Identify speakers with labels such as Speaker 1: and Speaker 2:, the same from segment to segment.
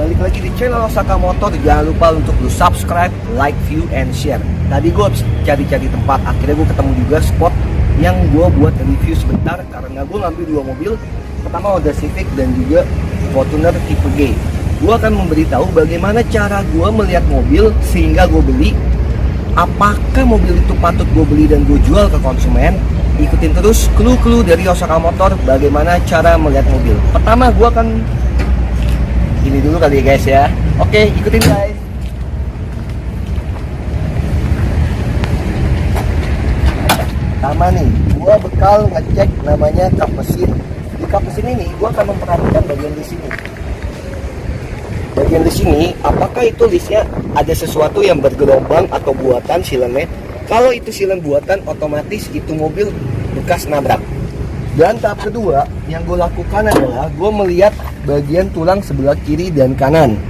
Speaker 1: balik lagi di channel Osaka Motor. Jangan lupa untuk lu subscribe, like, view, and share. Tadi gue cari-cari tempat, akhirnya gue ketemu juga spot yang gue buat review sebentar. Karena gue ngambil dua mobil, pertama Honda Civic dan juga Fortuner tipe G. Gue akan memberitahu bagaimana cara gue melihat mobil sehingga gue beli. Apakah mobil itu patut gue beli dan gue jual ke konsumen? Ikutin terus clue-clue dari Osaka Motor bagaimana cara melihat mobil. Pertama gue akan ini dulu kali ya guys ya. Oke, ikutin guys. Pertama nih, gue bakal ngecek namanya kap mesin. Di kap mesin ini gue akan memperhatikan bagian di sini. Bagian di sini, apakah itu listnya ada sesuatu yang bergelombang atau buatan silennya? Kalau itu silen buatan, otomatis itu mobil bekas nabrak. Dan tahap kedua yang gue lakukan adalah gue melihat bagian tulang sebelah kiri dan kanan.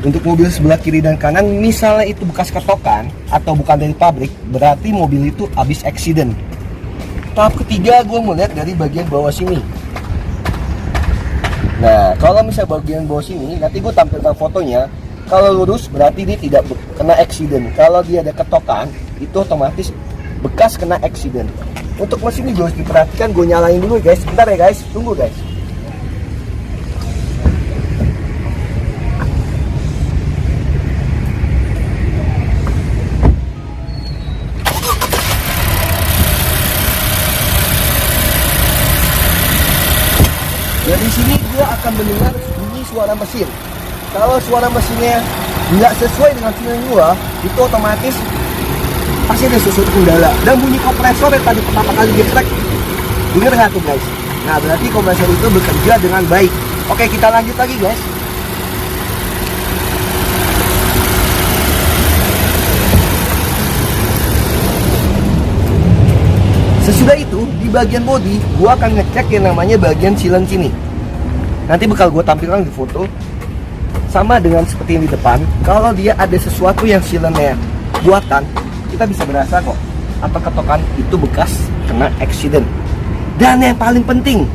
Speaker 1: Untuk mobil sebelah kiri dan kanan, misalnya itu bekas ketokan atau bukan dari pabrik, berarti mobil itu habis accident. Tahap ketiga gue melihat dari bagian bawah sini. Nah, kalau misalnya bagian bawah sini, nanti gue tampilkan fotonya. Kalau lurus berarti dia tidak kena accident. Kalau dia ada ketokan, itu otomatis bekas kena accident. Untuk mesin ini harus diperhatikan, gue nyalain dulu guys. Bentar ya guys, tunggu guys. Dari sini gue akan mendengar bunyi suara mesin. Kalau suara mesinnya nggak sesuai dengan sinyal gue, itu otomatis pasti ada sesuatu kendala. Dan bunyi kompresor yang tadi pertama kali geprek, denger nggak tuh guys? Nah, berarti kompresor itu bekerja dengan baik. Oke, kita lanjut lagi guys. Sesudah itu, di bagian bodi, gua akan ngecek yang namanya bagian silen sini. Nanti bakal gue tampilkan di foto. Sama dengan seperti yang di depan, kalau dia ada sesuatu yang silennya buatan, kita bisa berasa kok atau ketokan itu bekas kena accident. Dan yang paling penting,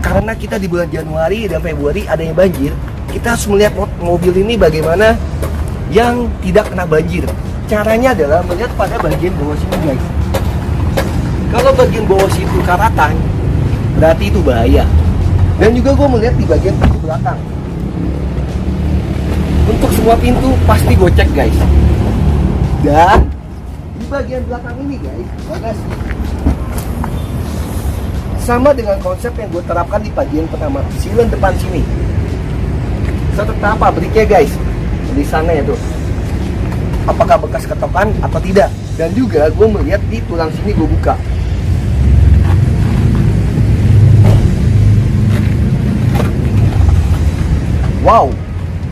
Speaker 1: karena kita di bulan Januari dan Februari adanya banjir, kita harus melihat mobil ini bagaimana yang tidak kena banjir. Caranya adalah melihat pada bagian bawah sini guys. Kalau bagian bawah situ karatan, berarti itu bahaya. Dan juga gue melihat di bagian pintu belakang. Untuk semua pintu pasti gue cek guys. Dan di bagian belakang ini guys, sama dengan konsep yang gue terapkan di bagian pertama, silen depan sini. Serta pabriknya guys, tulisannya itu apakah bekas ketokan atau tidak. Dan juga gue melihat di tulang sini, gue buka. Wow,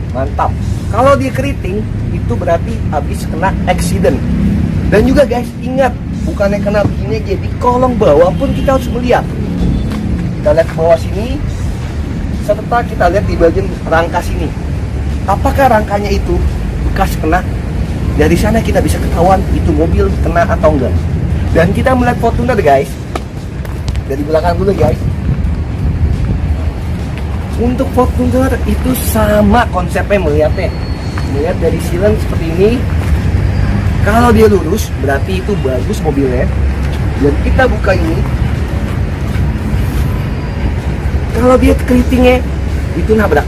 Speaker 1: mantap. Kalau dia keriting, itu berarti habis kena accident. Dan juga guys, ingat, bukannya kena begini aja, di kolong bawah pun kita harus melihat. Kita lihat ke bawah sini, serta kita lihat di bagian rangka sini. Apakah rangkanya itu bekas kena? Dari sana kita bisa ketahuan itu mobil kena atau enggak. Dan kita melihat Fortuner guys. Dari belakang dulu guys. Untuk Fortuner itu sama konsepnya melihatnya. Melihat dari silen seperti ini. Kalau dia lurus berarti itu bagus mobilnya. Dan kita buka ini. Kalau dia keritingnya itu nabrak.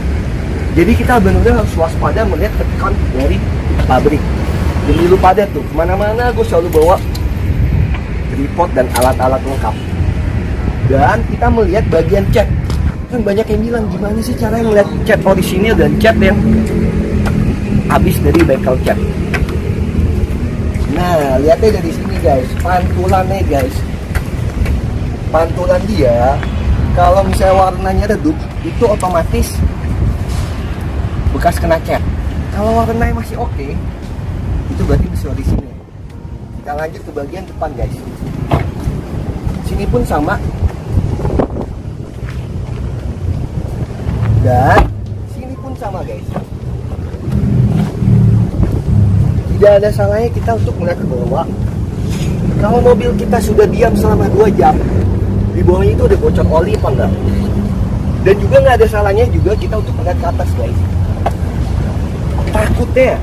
Speaker 1: Jadi kita benar-benar harus waspada melihat ketikan dari pabrik. Jadi lu pada tuh kemana-mana gue selalu bawa tripod dan alat-alat lengkap. Dan kita melihat bagian cat. Kan banyak yang bilang gimana sih cara yang melihat cat orisinil dan cat yang habis dari bengkel cat. Nah, lihatnya dari sini guys, pantulannya guys. Pantulan dia kalau misalnya warnanya redup, itu otomatis bekas kena cat. Kalau warnanya masih oke, itu berarti bisa di sini. Kita lanjut ke bagian depan guys. Sini pun sama. Dan sini pun sama guys. Tidak ada salahnya kita untuk melihat ke bawah. Kalau mobil kita sudah diam selama 2 jam, di bawahnya itu ada bocor oli apa enggak? Dan juga nggak ada salahnya juga kita untuk melihat ke atas guys. Takutnya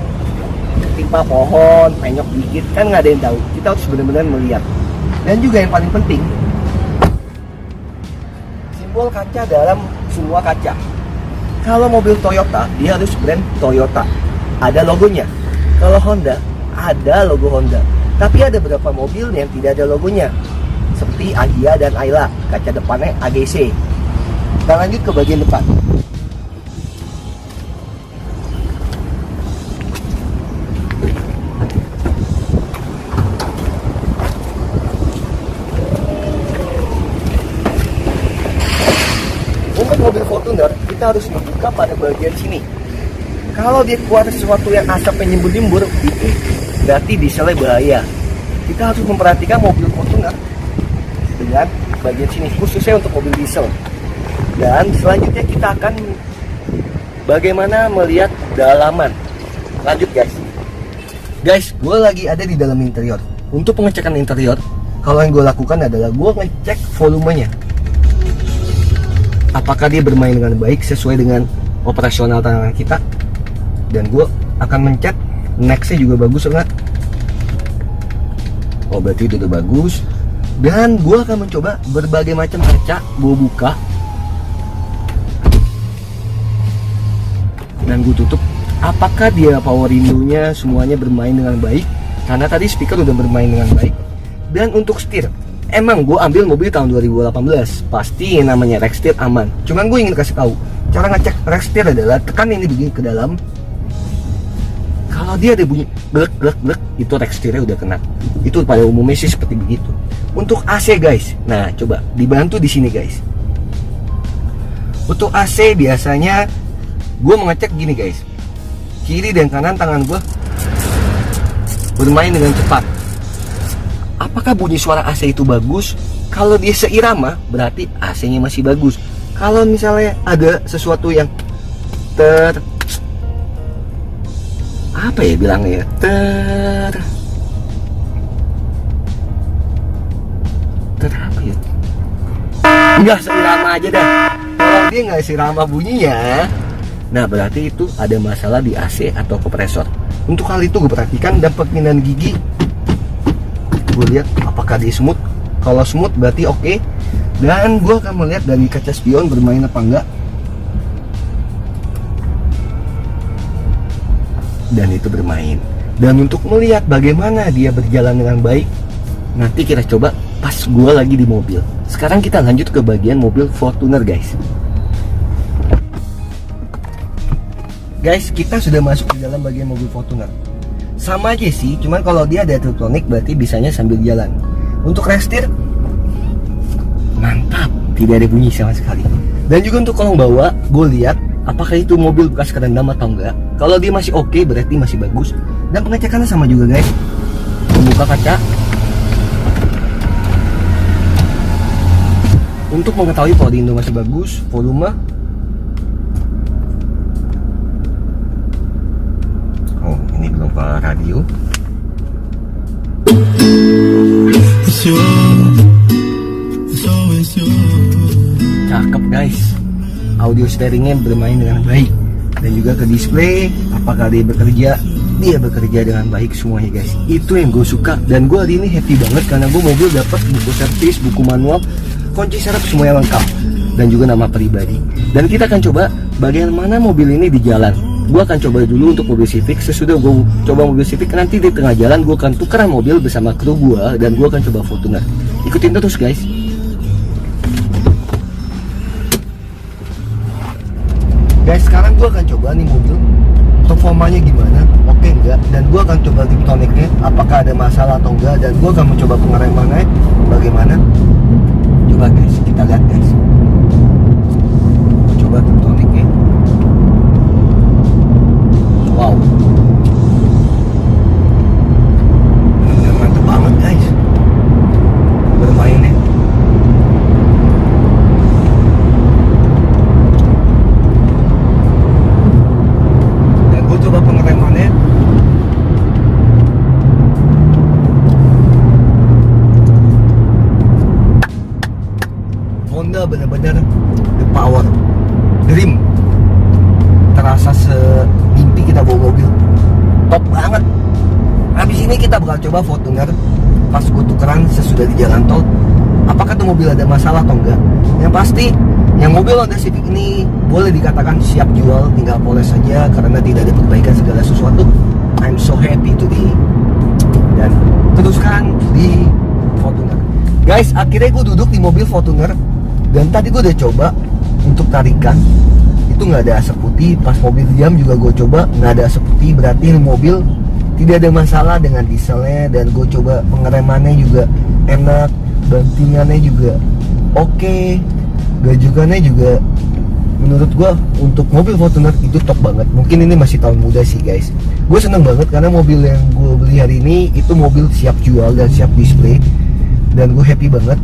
Speaker 1: timpa pohon, penyok dikit, kan nggak ada yang tahu. Kita harus benar-benar melihat. Dan juga yang paling penting, simbol kaca dalam semua kaca. Kalau mobil Toyota, dia harus brand Toyota, ada logonya. Kalau Honda, ada logo Honda. Tapi ada beberapa mobil yang tidak ada logonya, seperti Agya dan Ayla, kaca depannya AGC. Kita lanjut ke bagian depan. Untuk mobil Fortuner, kita harus membuka pada bagian sini. Kalau dia keluar sesuatu yang asapnya nyembur-nyembur, itu berarti dieselnya bahaya. Kita harus memperhatikan mobil Fortuner dengan bagian sini, khususnya untuk mobil diesel. Dan selanjutnya kita akan bagaimana melihat dalaman. Lanjut guys. Guys, gue lagi ada di dalam interior. Untuk pengecekan interior, kalau yang gue lakukan adalah gue ngecek volumenya. Apakah dia bermain dengan baik sesuai dengan operasional tangan kita. Dan gue akan mencet nextnya juga bagus enggak. Oh berarti itu udah bagus. Dan gue akan mencoba berbagai macam kaca. Gue buka dan gue tutup. Apakah dia power window-nya semuanya bermain dengan baik, karena tadi speaker udah bermain dengan baik. Dan untuk setir, emang gue ambil mobil tahun 2018, pasti yang namanya rack steer aman. Cuman gue ingin kasih tahu, cara ngecek rack steer adalah tekan ini begini ke dalam. Kalau dia ada bunyi glek glek glek, itu rack steer-nya udah kena. Itu pada umumnya sih seperti begitu. Untuk AC guys, nah coba dibantu di sini guys. Untuk AC biasanya gue mengecek gini guys, kiri dan kanan tangan gue bermain dengan cepat. Apakah bunyi suara AC itu bagus? Kalau dia seirama, berarti AC-nya masih bagus. Kalau misalnya ada sesuatu yang apa ya bilangnya ya, apa ya, nggak seirama aja dah. Kalau dia nggak seirama bunyinya, nah berarti itu ada masalah di AC atau kompresor. Untuk hal itu gue perhatikan dan perpindahan gigi. Gue lihat apakah dia smooth. Kalau smooth berarti oke. Dan gue akan melihat dari kaca spion bermain apa enggak. Dan itu bermain. Dan untuk melihat bagaimana dia berjalan dengan baik, nanti kita coba pas gue lagi di mobil. Sekarang kita lanjut ke bagian mobil Fortuner guys. Guys, kita sudah masuk di dalam bagian mobil Fortuner. Sama aja sih, cuman kalau dia ada Triptronic berarti bisanya sambil jalan. Untuk rack steer, mantap, tidak ada bunyi sama sekali. Dan juga untuk kolong bawah, gue lihat apakah itu mobil bekas kerendam atau enggak. Kalau dia masih oke, berarti masih bagus. Dan pengecekannya sama juga guys. Membuka kaca. Untuk mengetahui power window masih bagus, volume. Oh, ini belum ke radio. Cakep guys. Audio steeringnya bermain dengan baik. Dan juga ke display, apakah dia bekerja? Dia bekerja dengan baik semuanya guys. Itu yang gue suka. Dan gue hari ini happy banget karena gue mobil dapat buku servis, buku manual, kunci serep semuanya lengkap. Dan juga nama pribadi. Dan kita akan coba bagaimana mobil ini di jalan. Gue akan coba dulu untuk mobil Civic. Sesudah gue coba mobil Civic, nanti di tengah jalan gue akan tukeran mobil bersama kru gue. Dan gue akan coba Fortuner. Ikutin terus guys. Guys, sekarang gue akan coba nih mobil performanya gimana, oke enggak. Dan gue akan coba Tiptonicnya, apakah ada masalah atau enggak. Dan gue akan mencoba pengeremannya bagaimana. Coba guys, kita lihat guys. Coba Tiptonicnya. Wow, benar-benar mantap banget guys bermainnya. Dan gue coba pengeremannya. Honda benar-benar the power, dream. Terasa semimpi kita bawa mobil. Top banget. Habis ini kita bakal coba Fortuner. Pas gue tukeran sesudah di jalan tol, apakah tuh mobil ada masalah atau enggak. Yang pasti yang mobil Honda Civic ini boleh dikatakan siap jual, tinggal poles saja karena tidak ada perbaikan segala sesuatu. I'm so happy today. Dan teruskan di Fortuner. Guys, akhirnya gue duduk di mobil Fortuner. Dan tadi gue udah coba untuk tarikan, itu nggak ada asap putih. Pas mobil diam juga gue coba, nggak ada asap putih. Berarti ini mobil tidak ada masalah dengan dieselnya. Dan gue coba pengeremannya juga enak, bantingannya juga oke, gajukannya juga menurut gue untuk mobil Fortuner itu top banget. Mungkin ini masih tahun muda sih guys. Gue seneng banget karena mobil yang gue beli hari ini itu mobil siap jual dan siap display. Dan gue happy banget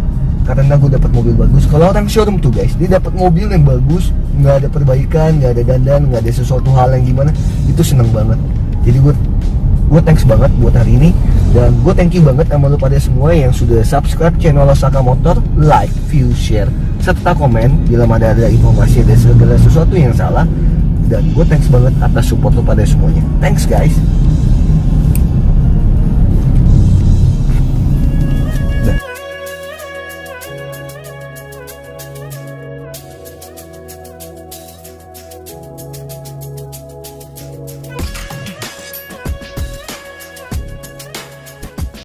Speaker 1: karena gue dapat mobil bagus. Kalau orang showroom tuh guys, dia dapat mobil yang bagus, nggak ada perbaikan, nggak ada dandan, nggak ada sesuatu hal yang gimana, itu seneng banget. Jadi gue thanks banget buat hari ini. Dan gue thank you banget sama lu pada semua yang sudah subscribe channel Losaka Motor, like, view, share, serta komen bila ada informasi dan segala sesuatu yang salah. Dan gue thanks banget atas support lu pada semuanya. Thanks guys.